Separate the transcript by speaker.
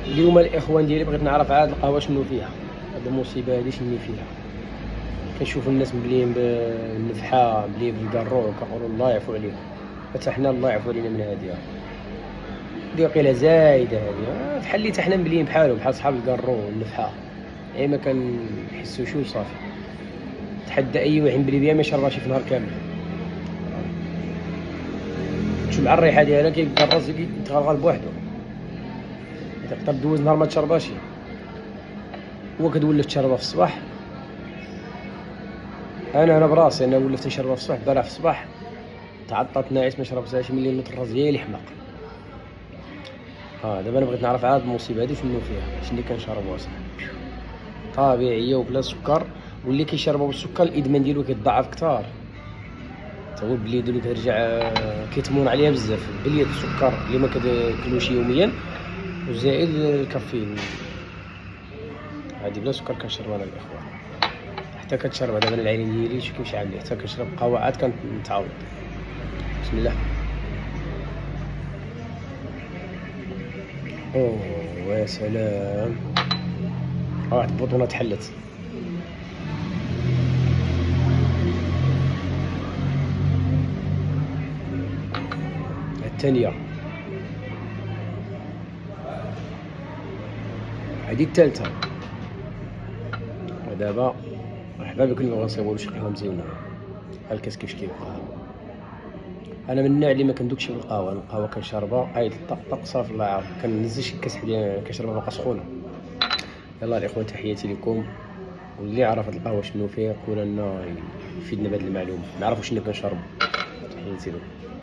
Speaker 1: اليوم الاخوان ديالي بغيت نعرف عاد القهوه شنو فيها، هاد المصيبه هادي شنو فيها. كنشوف الناس مبليين بالنفحه مبليين بالكارو كنقولوا الله يعفو عليهم، حتى حنا الله يعفو علينا من هادي. هادي وقيله زايده هادي، بحال اللي حتى حنا مبليين بحالهم بحال صحاب الكارو والنفحه، ما كنحسوش وصافي. تحدى اي واحد مبلي بيا ما يشربهاش في نهار كامل. تشوف مع الريحه ديالها كيكرز يتغلغل بوحدو، تقدر دوز نهار ما تشربهاش. هو كتولف تشربها في الصباح. انا براسي انا ولفت نشربها في الصباح، البارح في الصباح تعطلت ناعس ما شربتهاش ملي نوض الراس ديالي حمق. دابا انا بغيت نعرف عاد المصيبه هادي شنو فيها، شنو اللي كنشربو اصاحبي. طبيعيه وبلا سكر، واللي كيشربوا بالسكر الادمان ديالو كيتضاعف كثار. تا هو البليه ديالو كترجع كيتمون عليها بزاف. بليه السكر اللي ما كتاكلوش يوميا، وزائد الكافيين. هادي بلا سكر كنشربها انا الاخوان، حتى كتشرب دابا انا العينين ديالي شوف كيفاش عامله، حتى كنشرب قهوه عاد كنتعاود. بسم الله. اوه يا سلام، واحد البطونه تحلت. الثانيه، هذه الثالثه. ودابا مرحبا بكم اللي غنصايبوا شي قهوه مزيونه. ها الكاس كيفاش كيبقى. انا من النوع اللي ما كندوكش بالقهوه، القهوه كنشربها عيط طق طق صافي الله يعاون، كننزل شي كاس حدايا كنشربها باقا سخونه. يلا الاخوان تحياتي لكم، واللي عرف هاد القهوه شنو فيها يقول لنا يفيدنا بهاد المعلومه، نعرفوا شنو كنشربوا. تحياتي لكم.